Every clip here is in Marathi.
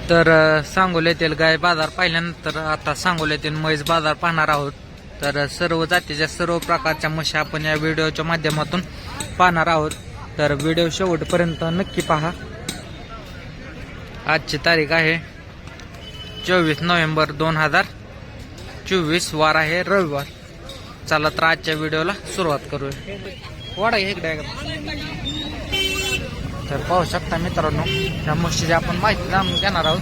तर सांगोल्यातील गाय बाजार पाहिल्यानंतर आता सांगोल्यातील म्हैस बाजार पाहणार आहोत. तर सर्व जातीच्या सर्व प्रकारच्या म्हशी आपण या व्हिडिओच्या माध्यमातून पाहणार आहोत. तर व्हिडिओ शेवटपर्यंत नक्की पहा. आजची तारीख आहे 24 नोव्हेंबर 2024, वार आहे रविवार. चला तर आजच्या व्हिडिओला सुरुवात करूया. वाडा इकडे तर पाहू शकता मित्रांनो, ह्या म्हशीची आपण माहिती जाणून घेणार आहोत.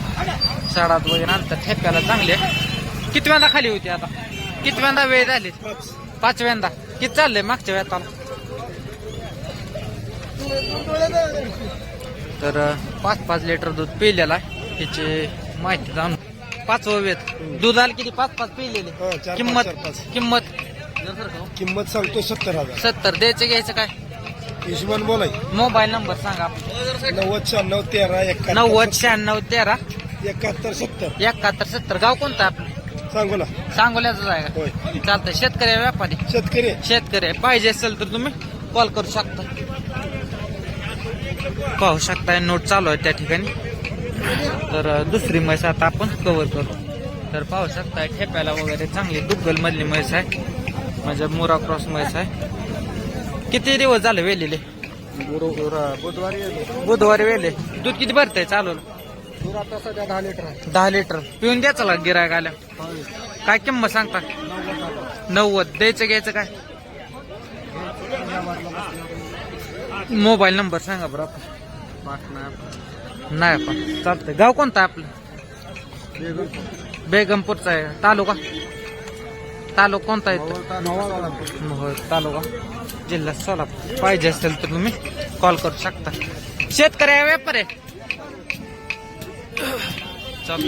सडात वगैरे नंतर ठेप्याला चांगले. कितव्यांदा खाली होती आता? कितव्यांदा वेळ झाली? पाचव्यांदा. किती चाललंय मागच्या वेळाला? तर 5-5 लिटर दूध पिलेलं आहे. ह्याची माहिती जाणून. 5वं वेत दूध आलं किती? 5-5 पिलेले. किंमत सांगतो 70,000. 70. द्यायचं घ्यायचं काय हिशोबान बोलाय. मोबाईल नंबर सांगा. 90 96 13 90 96 13 71 70. 71 70. गाव कोणतं आपलं? सांगू ना. सांगोल्याचं आहे होय. का? चालतंय. शेतकरी आहे, व्यापारी? शेतकरी आहे. पाहिजे असेल तर तुम्ही कॉल करू शकता. पाहू शकता नोट चालू आहे त्या ठिकाणी. तर दुसरी म्हैस आता आपण कव्हर करू. तर पाहू शकता ठेप्याला वगैरे चांगली दुग्गल मधली म्हैस आहे, म्हणजे मुरा क्रॉस म्हैस आहे. किती दिवस झाले वेलेले? बुधवारी वेले. दूध किती भरतंय चालू? 10 लिटर आहे. 10 लिटर. पिऊन द्या चला गिरायक आल्या. काय किंमत सांगता? 90. द्यायचं घ्यायचं काय? मोबाईल नंबर सांगा बरं. आपण नाही पण चालतंय. गाव कोणतं आहे आपलं? बेगमपूरचा आहे. तालुका कोणता आहे? मोहोळ तालुका, जिल्हा सोलापूर. पाहिजे असेल तर तुम्ही कॉल करू शकता. शेतकरी आहे, व्यापारी आहे? चल.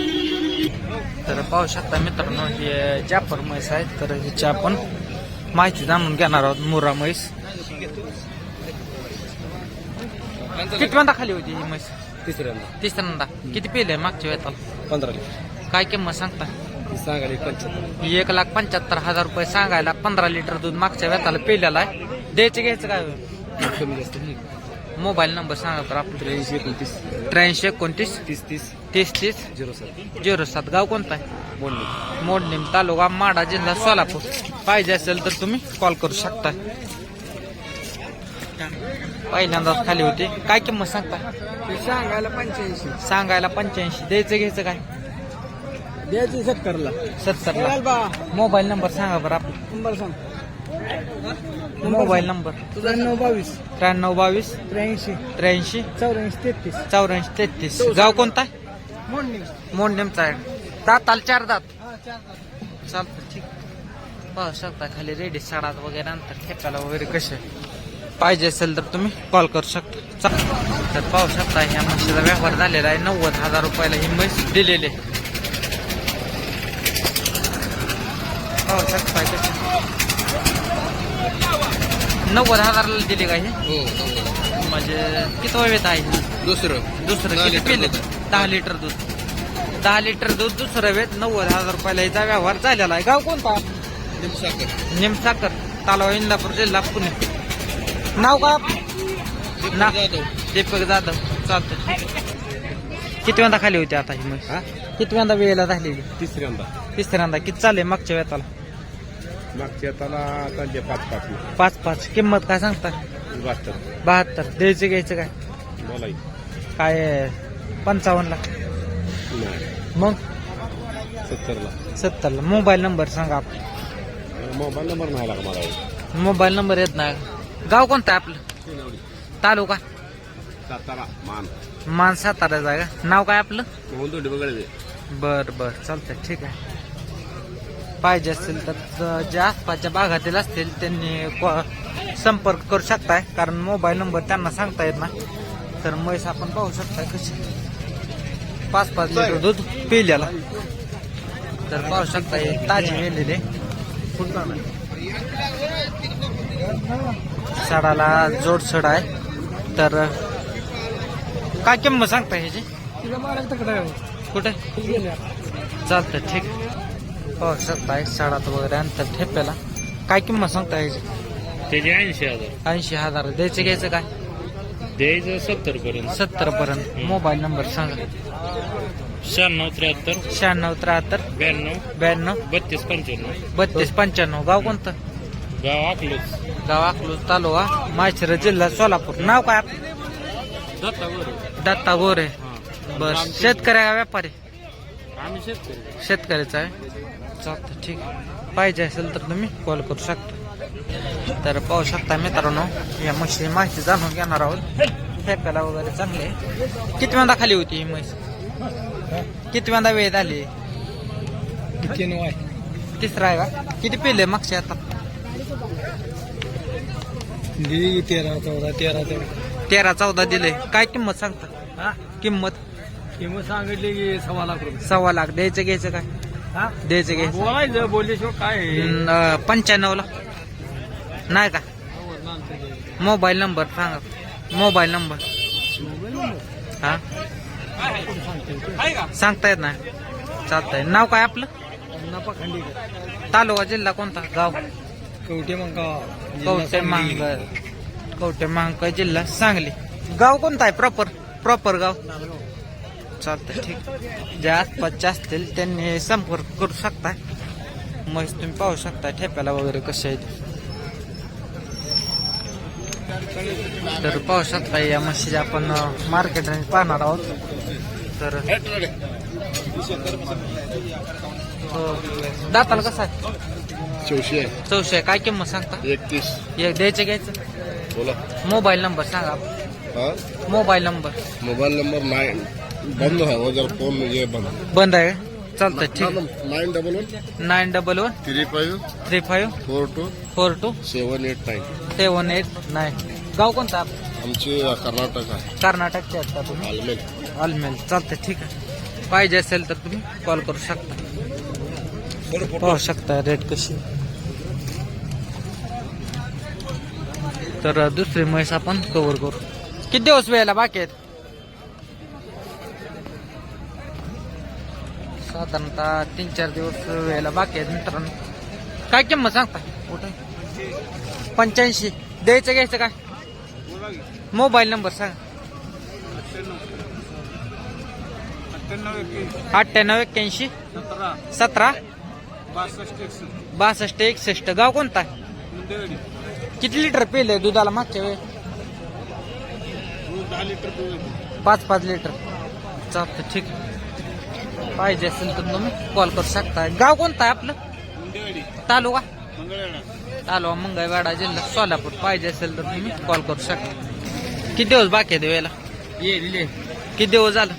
तर पाहू शकता मित्रांनो, हे जाफर म्हैस आहेत. तर ह्याची आपण माहिती जाणून घेणार आहोत. मुरा म्हैस. कितव्यांदा खाली होती ही म्हैस? तिसऱ्यांदा. किती पिले मागच्या वेळेला? 15 लिटर. काय किंमत सांगता? सांगायला 75. 1,75,000 रुपये सांगायला. 15 लिटर दूध मागच्या वेळेला पिलेला आहे. द्यायचं घ्यायचं काय? कमी जास्त. मोबाईल नंबर सांगा तर आपलं. 83 29 83 30 30 07. गाव कोणतं आहे? मोडणीम तालुका माडा, जिल्हा सोलापूर. पाहिजे असेल तर तुम्ही कॉल करू शकता. पहिल्यांदाच खाली होती. काय किंमत सांगता? सांगायला 85. सांगायला 85. द्यायचं घ्यायचं काय? द्यायची 70ला. 70. मोबाईल नंबर सांगा बरं आपला. नंबर सांग. Mobile number 92 93 82 83 83 84 33. गाव कोणता आहे? मोडणीमचा आहे. दाताल 4 दात. चालतं. ठीक. पाहू शकता खाली रेडी सडात वगैरे नंतर ठेप्याला वगैरे कसे. पाहिजे असेल तर तुम्ही कॉल करू शकता. तर पाहू शकता ह्या म्हशीचा व्यवहार झालेला आहे. 90,000 रुपयाला ही म्हैस दिलेली. पाहू शकता 90,000ला दिली का हे? म्हणजे किती वेळ आहे? दुसरं किती पिले? 10 लिटर दूध. 10 लिटर दूध दुसरं वेळ. 90,000 रुपयाला हिचा व्यवहार झालेला आहे. गाव कोणता? निमसाकर तालुका इंदापूर, जिल्हा पुणे. नाव का? दीपक जाधव. चालतं. कितव्यांदा खाली होती आता ही म्हैस? कितव्यांदा वेळेला झालेली? तिसऱ्यांदा. किती चालले मागच्या वेळाला? मागच्या त्याला 5-5. किंमत काय सांगता? 72. द्यायचं घ्यायचं काय? बोलाय काय 55ला? मग 70ला. मोबाईल नंबर सांगा आपला. मोबाईल नंबर नाही लागला मला. मोबाईल नंबर येत नाही. गाव कोणतं आहे आपलं? तालुका सातारा मान सातारा जागा. नाव काय आपलं? बघायला. बर चालतंय. ठीक आहे. पाहिजे असेल तर ज्या आसपासच्या भागातील असतील त्यांनी संपर्क करू शकताय, कारण मोबाईल नंबर त्यांना सांगता येत नाही. तर म्हैस आपण पाहू शकताय कशी 5-5 लिटर दूध पिल्याला. तर पाहू शकता हे ताजी वेलेले. सडाला जोड सड आहे. तर काय किंमत सांगता ह्याची? कुठे? चालतं. ठीक. पाहू शकताय सडात वगैरे अंतर ठेप्याला. काय किंमत सांगता ह्याची? त्याचे 80,000. 80,000. द्यायचं घ्यायचं काय? द्यायचं 70 पर्यंत. 70 पर्यंत. मोबाईल नंबर सांगा. 96 93 92 92 32 95 32 95. गाव कोणतं? गाव अकलूज गाव अकलूज तालुका माळशिरस जिल्हा सोलापूर. नाव काय आपलं? दत्ता गोरे. बर शेतकरी आहे का व्यापारी? आम्ही शेतकरी. शेतकऱ्याचा आहे. चालतं ठीक आहे. पाहिजे असेल तर तुम्ही कॉल करू शकता. तर पाहू शकता मित्रांनो, या म्हशीची माहिती जाणून घेणार आहोत. फेकायला वगैरे चांगले आहे. किती वेळा खाली होती ही म्हैस? किती वेळा वेळ आली? तिसरा आहे का? किती पिले मागच्या आता? 13-14 दिले. काय किंमत सांगता? किंमत सांगितले की 1.25 लाख रुपये. 1.25 लाख. द्यायचं घ्यायचं काय? द्यायचं घ्यायचं बोलायचं बोलल्याशिवाय काय 95 ला नाही का? मोबाईल नंबर सांगा. मोबाईल नंबर हा सांगता येत नाही. चालतंय. नाव काय आपलं? तालुका जिल्हा कोणता? गाव कवटे महांक जिल्हा सांगली. गाव कोणता आहे? प्रॉपर गाव. चालतंय ठीक. जे आसपासचे असतील त्यांनी संपर्क करू शकता. म्हैस तुम्ही पाहू शकता ठेप्याला वगैरे कसे आहेत. तर पाहू शकता या म्हशीचे आपण मार्केट रेंज पाहणार आहोत. तर दाताला कसं आहे? 84 आहे. 84 आहे. काय किंमत सांगता? 31. एक द्यायचं घ्यायचं. बोला. मोबाईल नंबर सांगा. हा मोबाईल नंबर मोबाइल नंबर 9 बंद है वो जरा फोन ये बंद. बंद आहे. चालतंय ठीक. 911 911 35 35 42 42 789. 789. गाव कोणता? आमचे कर्नाटक आहे. कर्नाटकचे आहेत का तुम्ही? आलमेल. अल्मेल. चालतंय ठीक आहे. पाहिजे असेल तर तुम्ही कॉल करू शकता. पाहू शकता रेट कशी. तर दुसरी म्हैस आपण कव्हर करू. किती दिवस वेळेला बाकी आहेत? साधारणतः 3-4 दिवस वेळेला बाकी आहेत मित्रांनो. काय किंमत सांगता? 85. द्यायचं घ्यायचं काय? मोबाईल नंबर सांगा. 98 81 17 62 61. गाव कोणता आहे? किती लिटर पिले दुधाला मागच्या वेळ? 5-5 लिटर. चालतं ठीक. पाहिजे असेल तर तुम्ही कॉल करू शकता. गाव कोणता आहे आपलं? तालुका मंगळवेढा जिल्हा सोलापूर. पाहिजे असेल तर तुम्ही कॉल करू शकता. किती दिवस बाकी आहे वेळेला? किती दिवस झालं?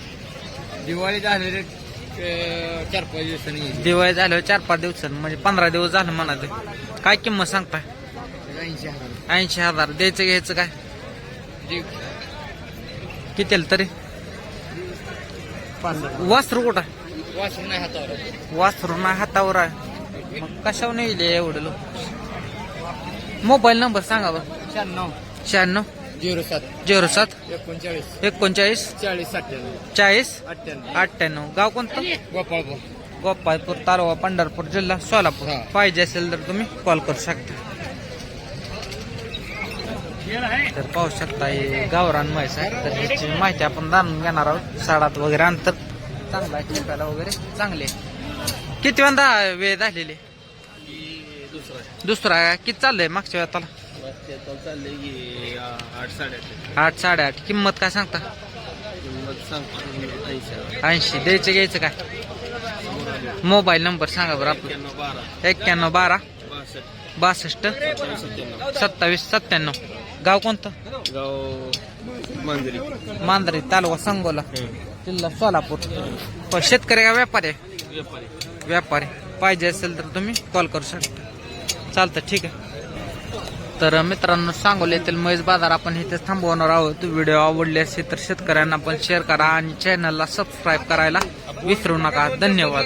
दिवाळी झालेले 4-5 दिवसांनी. दिवाळी झाल्यावर 4-5 दिवसांनी म्हणजे 15 दिवस झालं म्हणाले. काय किंमत सांगताय? 80,000. द्यायचं घ्यायचं काय? किती तरी? वासरू कुठं? वासरू नाही हातावर आहे. मग कशावर नाही येईल एवढं लोक? मोबाईल नंबर सांगा बरं. 96 07 07 39 40 40 98. गाव कोणतं? गोपाळपूर तालुका पंढरपूर जिल्हा सोलापूर. पाहिजे असेल तर तुम्ही कॉल करू शकता. तर पाहू शकता हे गावरान म्हैस आहे. तर त्याची माहिती आपण जाणून घेणार आहोत. साडात वगैरे अंतर चांगला आहे. ठेकायला वगैरे चांगले. किती वेळा वेळ झालेले? दुसरा आहे. किती चाललंय मागच्या वेळाला? 8 8.5. किंमत काय सांगता? 80. द्यायचं घ्यायचं काय? मोबाईल नंबर सांगा बरं आपलं. 91 12 62 27 97. गाव कोणतं? मांजरी तालुका सांगोला जिल्हा सोलापूर. शेतकरी का व्यापारी? व्यापारी. पाहिजे असेल तर तुम्ही कॉल करू शकता. चालतं ठीक आहे. तर मित्रांनो, सांगोला येथील म्हैस बाजार आपण इथेच थांबवणार आहोत. व्हिडिओ आवडले असेल तर शेतकऱ्यांना पण शेअर करा आणि चॅनलला सबस्क्राईब करायला विसरू नका. धन्यवाद.